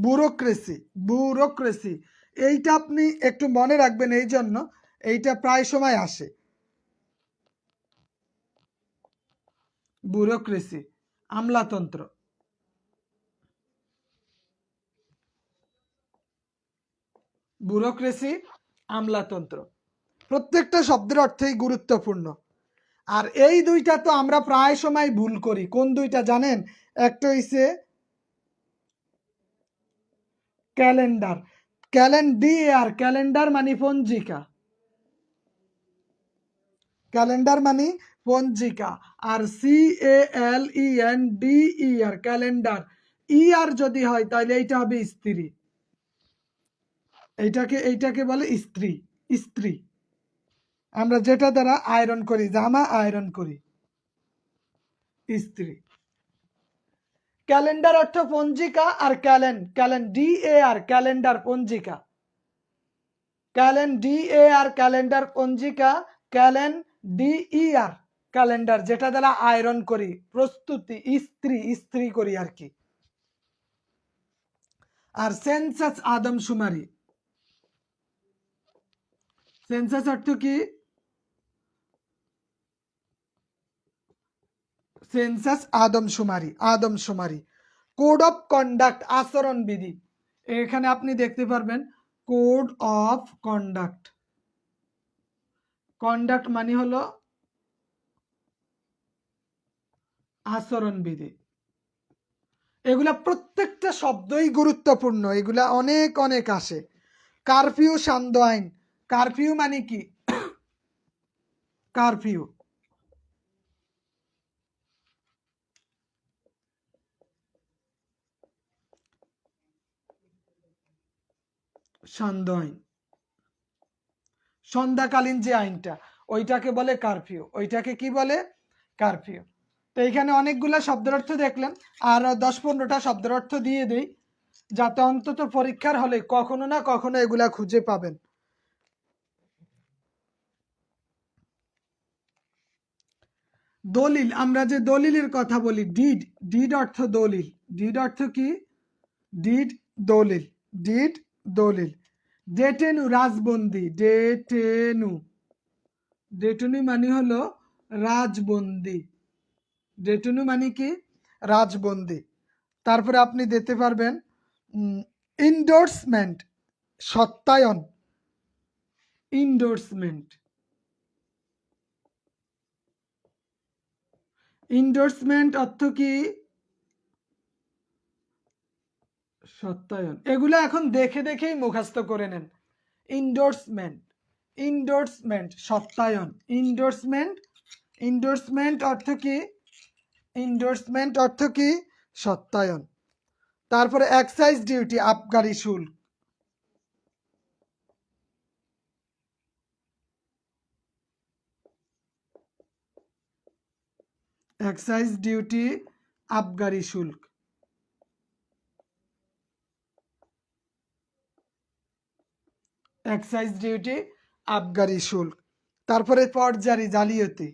ব্যুরোক্রেসি, এইটা আপনি একটু মনে রাখবেন, এই জন্য এইটা প্রায় সময় আসে। ব্যুরোক্রেসি, আমলাতন্ত্র। ব্যুরোক্রেসি, আমলাতন্ত্র, প্রত্যেকটা শব্দের অর্থেই গুরুত্বপূর্ণ। আর এই দুইটা তো আমরা প্রায় সময় ভুল করি। কোন দুইটা জানেন? একটা হইছে ক্যালেন্ডার, ক্যালেন্ডিয়ার, ক্যালেন্ডার মানে পঞ্জিকা, ক্যালেন্ডার মানে পঞ্জিকা। আর CALENDER, ক্যালেন্ডার, আর যদি হয় তাহলে এইটা হবে স্ত্রী, এইটাকে বলে স্ত্রী। স্ত্রী আমরা যেটা দ্বারা আয়রন করি, জামা আয়রন করি, স্ত্রী। ক্যালেন্ডার অর্থ পঞ্জিকা, আর ক্যালেন্ডিয়ার, ক্যালেন্ডার পঞ্জিকা, ক্যালেন্ডিয়ার ক্যালেন্ডার পঞ্জিকা, ক্যালেন্ডিয়ার ক্যালেন্ডার যেটা দ্বারা আয়রন করি, প্রস্তুতি, ইস্ত্রি করি আর কি। আর সেন্সাস, আদমশুমারি। সেন্সাস অর্থ কি? সেন্সাস আদমশুমারি, আদমশুমারি। কোড অফ কন্ডাক্ট, আচরণ বিধি। এখানে আপনি দেখতে পারবেন কোড অফ কন্ডাক্ট। কন্ডাক্ট মানে হলো আচরণ বিধি। এগুলা প্রত্যেকটা শব্দই গুরুত্বপূর্ণ, এগুলা অনেক অনেক আসে। কারফিউ, সান্ধ্য আইন। কারফিউ মানে কি? কারফিউ, সান্ধ্য আইন, সন্ধ্যাকালীন যে আইনটা, ওইটাকে বলে কারফিউ। ওইটাকে কি বলে? কারফিউ। তো এইখানে অনেকগুলা শব্দের অর্থ দেখলেন, আর 10-15টা শব্দের অর্থ দিয়ে দেই, যাতে অন্তত পরীক্ষার হলে কখনো না কখনো এগুলা খুঁজে পাবেন। দলিল, আমরা যে দলিলের কথা বলি, ডিড, ডিড অর্থ দলিল। ডিড অর্থ কি? ডিড, দলিল, ডিড, দলিল। ডেটেনু, রাজবন্দি, ডেটেনু, ডেটেনু মানে হলো রাজবন্দি, ডেটেনু মানে কি? রাজবন্দি। তারপরে আপনি দেখতে পারবেন ইন্ডোর্সমেন্ট, সত্যায়ন, ইন্ডোর্সমেন্ট, ইন্ডোর্সমেন্ট অর্থ কি? সত্যায়ন। এগুলো এখন দেখে দেখেই মুখস্থ করে নেন। ইন্ডোর্সমেন্ট, ইন্ডোর্সমেন্ট, সত্যায়ন, ইন্ডোর্সমেন্ট, ইন্ডোর্সমেন্ট অর্থ কি? ইন্ডোর্সমেন্ট অর্থ কি? সত্যায়ন। তারপরে এক্সাইজ ডিউটি, আবগারি শুল্ক, এক্সাইজ ডিউটি, আবগারি শুল্ক। এক্সাইজ ডিউটি, আবগারি শুল্ক। তারপরে পটজারি, জালিয়াতি।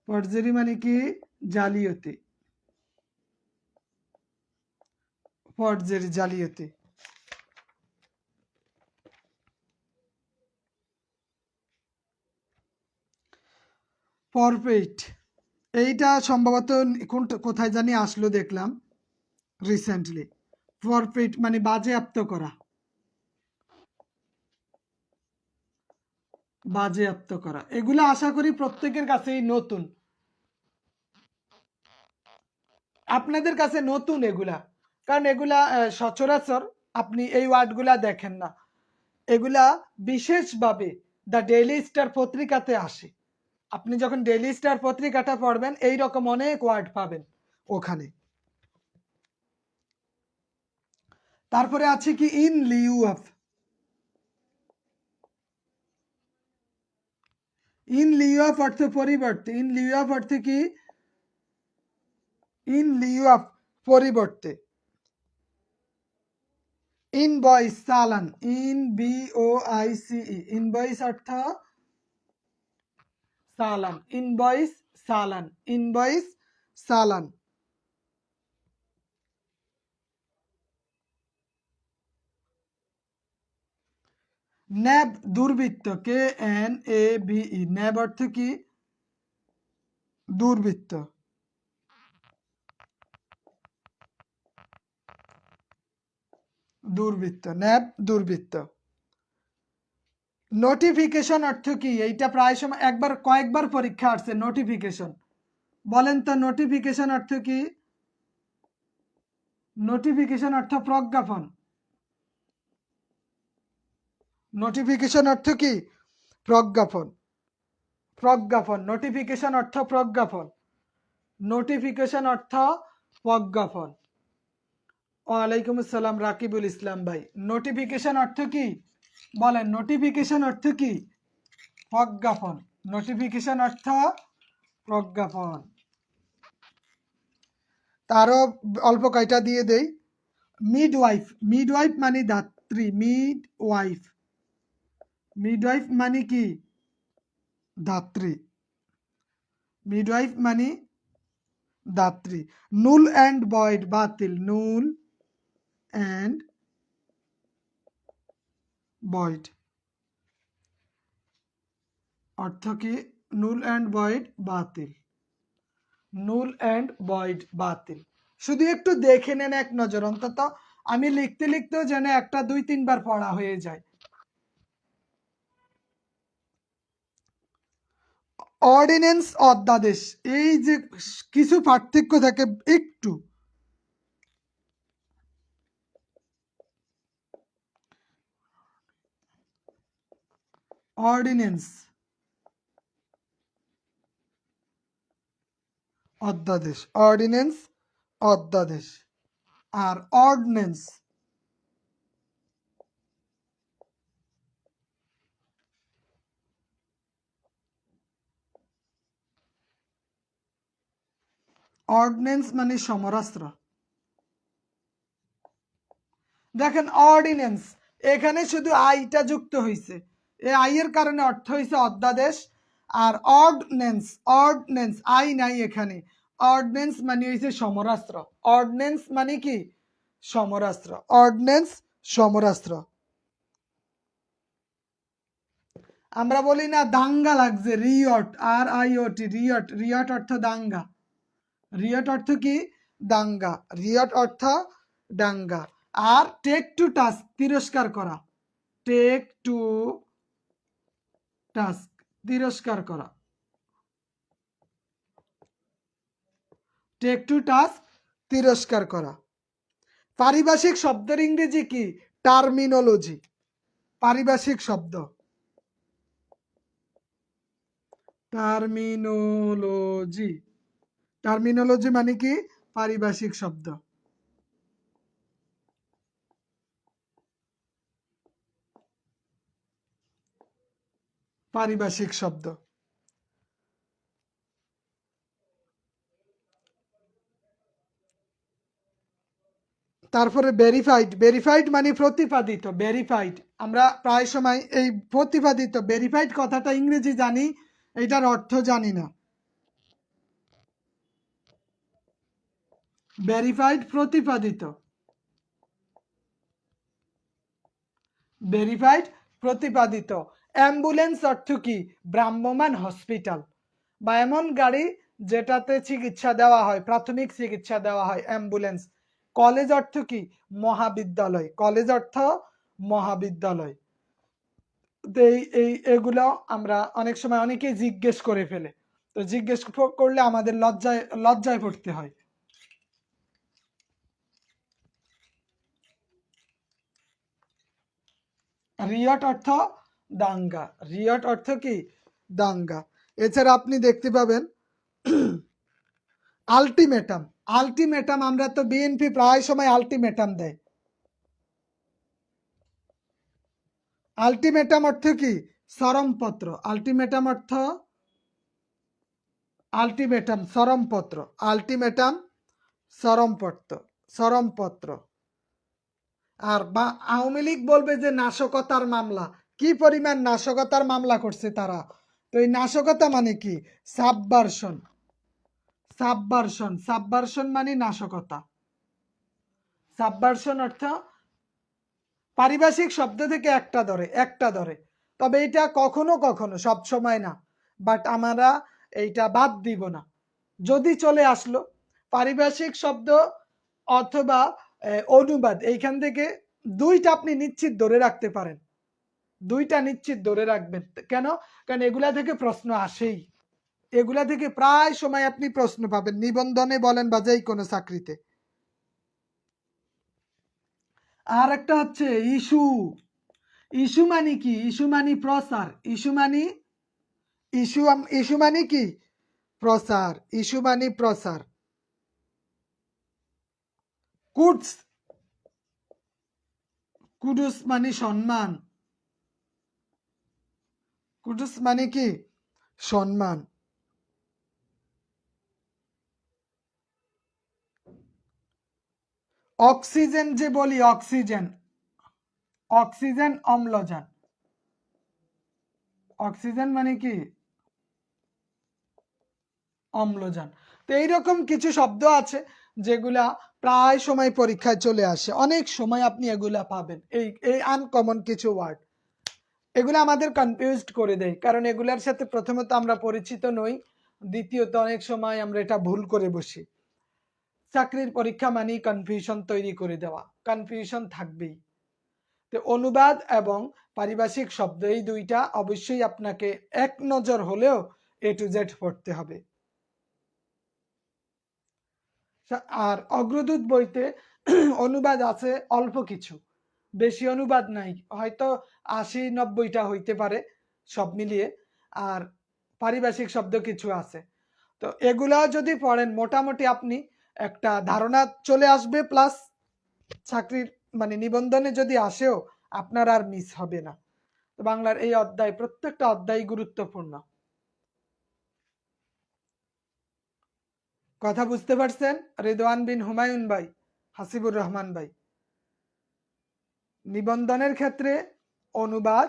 পটজারি মানে কি? জালিয়াতি, পটজারি, জালিয়াতি। ফরফেইট, এইটা সম্ভবত কোথায় জানি আসলো দেখলাম রিসেন্টলি। ফরফেইট মানে বাজেয়াপ্ত করা, বাজেয়াপ্ত করা। এগুলো আশা করি প্রত্যেকের কাছেই নতুন, আপনাদের কাছে নতুন এগুলা, কারণ এগুলা সচরাচর আপনি এই ওয়ার্ডগুলা দেখেন না। এগুলা বিশেষভাবে দ্য ডেইলি স্টার পত্রিকাতে আসে। আপনি যখন ডেইলি স্টার পত্রিকাটা পড়বেন, এই রকম অনেক ওয়ার্ড পাবেন ওখানে। তারপরে আছে কি? In Liu of. In Liu of অর্থ পরিবর্তে। ইন লিউ অফ অর্থ কি? ইন লিউ অফ, পরিবর্তে। ইনভয়েস, চালান, INVOICE, ইনভয়েস অর্থ চালান, ইনভয়েস, চালান, ইনভয়েস, চালান। ন্যাব দুর্বৃত্ত, KNABE, ন্যাব অর্থ কি? দুর্বৃত্ত। দুর্বৃত্ত, ন্যাব দুর্বৃত্ত। নোটিফিকেশন অর্থ কি? এইটা প্রায় সময় কয়েকবার পরীক্ষা আসছে। নোটিফিকেশন, বলেন তো নোটিফিকেশন অর্থ কি? নোটিফিকেশন অর্থ প্রজ্ঞাপন। নোটিফিকেশন অর্থ কি? প্রজ্ঞাপন। প্রজ্ঞাপন, নোটিফিকেশন অর্থ প্রজ্ঞাপন। নোটিফিকেশন অর্থ প্রজ্ঞাপন। ওয়ালাইকুম আসসালাম রাকিবুল ইসলাম ভাই। নোটিফিকেশন অর্থ কি? বলেন নোটিফিকেশন অর্থ কি? প্রজ্ঞাপন। নোটিফিকেশন অর্থ প্রজ্ঞাপন। তারও অল্প কয়টা দিয়ে দেই। মিডওয়াইফ, মিডওয়াইফ মানে ধাত্রী। মিডওয়াইফ, মিডওয়াইফ মানে কি? ধাত্রী। মিডওয়াইফ মানে ধাত্রী। নুল অ্যান্ড ভয়েড, বাতিল। নুল অ্যান্ড ভয়েড অর্থ কি? নুল অ্যান্ড ভয়েড, বাতিল। নুল অ্যান্ড ভয়েড, বাতিল। শুধু একটু দেখে নেন এক নজর, অন্তত আমি লিখতে লিখতেও যেন একটা 2-3 বার পড়া হয়ে যায়। অর্ডিন্যান্স, অধ্যাদেশ, এই যে কিছু পার্থক্য থাকে একটু। অর্ডিন্যান্স, অধ্যাদেশ। অর্ডিন্যান্স, অধ্যাদেশ। আর অর্ডিন্যান্স, অর্ডিন্যান্স মানে সমরাস্ত্র। দেখেন অর্ডিন্যান্স, এখানে শুধু আইটা যুক্ত হয়েছে। এই আইয়ের কারণে অর্থ হয়েছে অধ্যাদেশ। আর অর্ডিন্যান্স, অর্ডিন্যান্স আই নাই এখানে। অর্ডিন্যান্স মানে হয়েছে সমরাস্ত্র। অর্ডিন্যান্স মানে কি? সমরাস্ত্র। অর্ডিন্যান্স, সমরাস্ত্র। আমরা বলি না দাঙ্গা লাগছে, রিয়ট, RIOT, রিয়ট। রিয়ট অর্থ দাঙ্গা। রিয়ট অর্থ কি? দাঙ্গা। রিয়ট অর্থ দাঙ্গা। আর টেক টু টাস্ক, তিরস্কার করা। টেক টু টাস্ক, তিরস্কার করা। টেক টু টাস্ক, তিরস্কার করা। পারিভাষিক শব্দের ইংরেজি কি? টার্মিনোলজি। পারিভাষিক শব্দ, টার্মিনোলজি। টার্মিনোলজি মানে কি? পারিভাষিক শব্দ। পারিভাষিক শব্দ। তারপরে ভেরিফাইড, ভেরিফাইড মানে প্রতিপাদিত। ভেরিফাইড, আমরা প্রায় সময় এই প্রতিপাদিত, ভেরিফাইড কথাটা ইংরেজি জানি, এটার অর্থ জানি না। ভেরিফাইড, প্রতিপাদিত। ভেরিফাইড, প্রতিপাদিত। অ্যাম্বুলেন্স অর্থ কি? ভ্রাম্যমান হসপিটাল বা এমন গাড়ি যেটাতে চিকিৎসা দেওয়া হয়, প্রাথমিক চিকিৎসা দেওয়া হয়, অ্যাম্বুলেন্স। কলেজ অর্থ কি? মহাবিদ্যালয়। কলেজ অর্থ মহাবিদ্যালয়। তো এগুলো আমরা অনেক সময় অনেকেই জিজ্ঞেস করে ফেলে, তো জিজ্ঞেস করলে আমাদের লজ্জায় লজ্জায় পড়তে হয়। রিয়ট অর্থ দাঙ্গা। রিয়ট অর্থ কি? দাঙ্গা। এছাড়া আপনি দেখতে পাবেন আলটিমেটাম। আলটিমেটাম, আমরা তো বিএনপি প্রায় সময় আলটিমেটাম দেয়। আলটিমেটাম অর্থ কি? চরমপত্র। আলটিমেটাম অর্থ, আলটিমেটাম চরমপত্র। আলটিমেটাম চরমপত্র, চরমপত্র। আর বা আওয়ামী লীগ বলবে যে নাশকতার মামলা, কি পরিমাণ নাশকতার মামলা করছে তারা। তো এই নাশকতা মানে কি? সাবভার্সন। সাবভার্সন, সাবভার্সন মানে নাশকতা। সাবভার্সন অর্থ পারিভাষিক শব্দ থেকে একটা ধরে, তবে এটা কখনো কখনো, সব সময় না, বাট আমরা এইটা বাদ দিব না। যদি চলে আসলো পারিভাষিক শব্দ অথবা অনুবাদ, এইখান থেকে দুইটা আপনি নিশ্চিত ধরে রাখতে পারেন, দুইটা নিশ্চিত ধরে রাখবেন। কেন? কারণ এগুলা থেকে প্রশ্ন আসেই, এগুলা থেকে প্রায় সময় আপনি প্রশ্ন পাবেন, নিবন্ধনে বলেন বা যেই কোনো চাকরিতে। আর একটা হচ্ছে ইস্যু। ইস্যু মানে কি? ইস্যু মানে প্রচার। ইস্যু মানে ইস্যু মানে কি? প্রচার। ইস্যু মানে প্রচার। কুডস, কুডুস মানে সম্মান। কুডুস মানে কি? সম্মান। অক্সিজেন যে বলি, অক্সিজেন, অক্সিজেন অম্লজান। অক্সিজেন মানে কি? অম্লজান। তো এইরকম কিছু শব্দ আছে যেগুলা প্রায় সময় পরীক্ষায় চলে আসে, অনেক সময় আপনি এগুলা পাবেন, এই এই আনকমন কিছু ওয়ার্ড। এগুলো আমাদের কনফিউজড করে দেয়, কারণ এগুলার সাথে প্রথমত আমরা পরিচিত নই, দ্বিতীয়ত অনেক সময় আমরা এটা ভুল করে বসি। চাকরির পরীক্ষা মানেই কনফিউশন তৈরি করে দেওয়া, কনফিউশন থাকবেই। তো অনুবাদ এবং পারিভাষিক শব্দ এই দুইটা অবশ্যই আপনাকে এক নজর হলেও A to Z পড়তে হবে। আর অগ্রদূত বইতে অনুবাদ আছে অল্প কিছু, বেশি অনুবাদ নাই, হয়তো ৮০-৯০টা হইতে পারে সব মিলিয়ে। আর পারিভাষিক শব্দ কিছু আছে। তো এগুলা যদি পড়েন মোটামুটি আপনি একটা ধারণা চলে আসবে, প্লাস চাকরির মানে নিবন্ধনে যদি আসেও আপনার আর মিস হবে না। তো বাংলার এই অধ্যায়, প্রত্যেকটা অধ্যায় গুরুত্বপূর্ণ। কথা বুঝতে পারছেন? রেদওয়ান বিন হুমায়ুন ভাই, হাসিবুর রহমান ভাই, নিবন্ধনের ক্ষেত্রে অনুবাদ,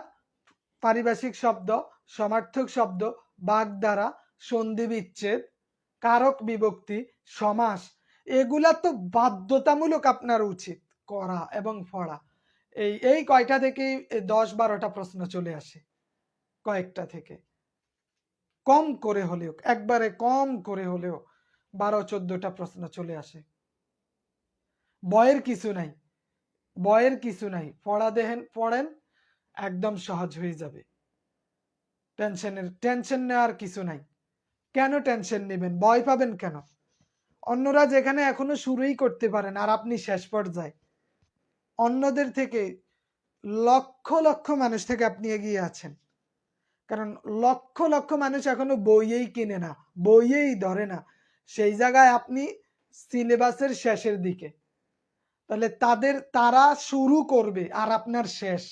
পারিভাষিক শব্দ, সমার্থক শব্দ, বাগধারা, সন্ধি বিচ্ছেদ, কারক বিভক্তি, সমাস, এগুলা তো বাধ্যতামূলক আপনার উচিত করা এবং পড়া। এই কয়টা থেকেই ১০-১২টা প্রশ্ন চলে আসে, কয়েকটা থেকে কম করে হলেও, একবারে কম করে হলেও ১২-১৪টা প্রশ্ন চলে আসে। বয়ের কিছু নাই, বয়ের কিছু নাই, পড়া দেখেন, পড়েন, একদম সহজ হয়ে যাবে। টেনশন নেওয়ার কিছু নাই। কেন টেনশন নেবেন? ভয় পাবেন কেন? অন্যরা যেখানে এখনো শুরুই করতে পারেন আর আপনি শেষ পর্যায়ে, অন্যদের থেকে লক্ষ লক্ষ মানুষ থেকে আপনি এগিয়ে আছেন। কারণ লক্ষ লক্ষ মানুষ এখনো বইয়েই কিনে না, বইয়েই ধরে না, সেই জায়গায় আপনি সিলেবাসের শেষের দিকে। তাহলে তারা শুরু করবে আর আপনার শেষ।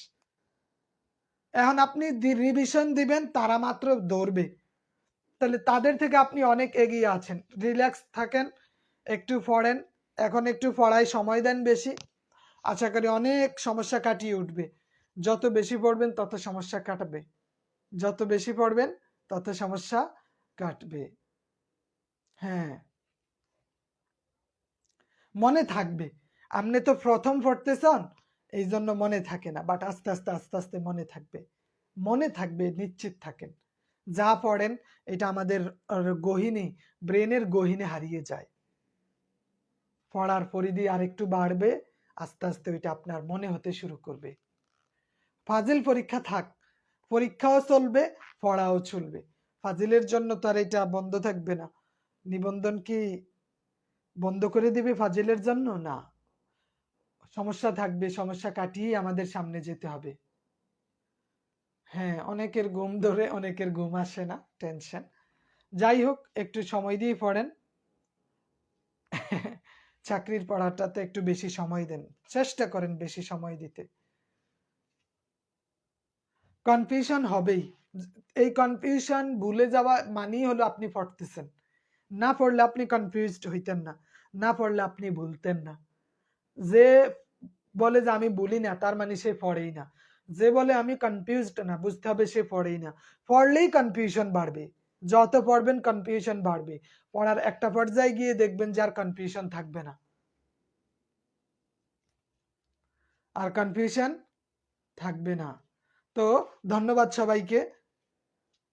এখন আপনি রিভিশন দিবেন, তারা মাত্র ধরবে। তাহলে তাদের থেকে আপনি অনেক এগিয়ে আছেন। রিল্যাক্স থাকেন, একটু পড়েন, এখন একটু পড়ায় সময় দেন বেশি, আশা করি অনেক সমস্যা কাটিয়ে উঠবে। যত বেশি পড়বেন তত সমস্যা কাটবে, যত বেশি পড়বেন তত সমস্যা কাটবে। হ্যাঁ, মনে থাকবে। আপনি তো প্রথম পড়তেছেন, এই জন্য মনে থাকে না, বাট আস্তে আস্তে আস্তে আস্তে মনে থাকবে, মনে থাকবে, নিশ্চিত থাকেন। যা পড়েন এটা আমাদের গহীনে, ব্রেনের গহীনে হারিয়ে যায়। পড়ার পরিধি আরেকটু বাড়বে, আস্তে আস্তে ওইটা আপনার মনে হতে শুরু করবে। ফাজিল পরীক্ষা থাক, পরীক্ষাও চলবে, পড়াও চলবে। ফাজিলের জন্য তো আর এটা বন্ধ থাকবে না। নিবন্ধন কি বন্ধ করে দিবে ফাজিলের জন্য? না, সমস্যা থাকবে, সমস্যা কাটিয়ে আমাদের সামনে যেতে হবে। হ্যাঁ, অনেকের ঘুম ধরে, অনেকের ঘুম আসে না, টেনশন। যাই হোক, একটু সময় দিয়ে পড়েন। চাকরির পড়াটাতে একটু বেশি সময় দেন, চেষ্টা করেন বেশি সময় দিতে। কনফিউশন হবেই, এই কনফিউশন ভুলে যাওয়া মানেই হলো আপনি পড়তেছেন। না পড়লে আপনি কনফিউজড হইতেন না, না পড়লে আপনি ভুলতেন না। যে বলে যে আমি ভুলি না, তার মানে সে পড়েই না। যে বলে আমি কনফিউজড না, বুঝতে হবে সে পড়েই না। পড়লেই কনফিউশন বাড়বে, যত পড়বেন কনফিউশন বাড়বে। পড়ার একটা পর্যায়ে গিয়ে দেখবেন যে আর কনফিউশন থাকবে না। আর কনফিউশন থাকবে না। তো ধন্যবাদ সবাইকে।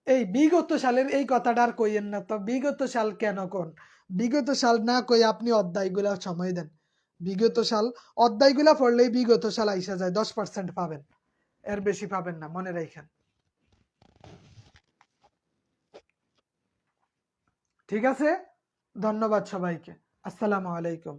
এই বিগত সালের এই কথাটা আর কইয়েন না তো, বিগত সাল কেন কোন? বিগত সাল না কই আপনি অধ্যায়গুলা সময় দেন। বিগত সাল অধ্যায়গুলা পড়লেই বিগত সাল আইসা যায়, 10% পাবেন, এর বেশি পাবেন না, মনে রাখেন। ঠিক আছে, ধন্যবাদ সবাইকে। আসসালামু আলাইকুম।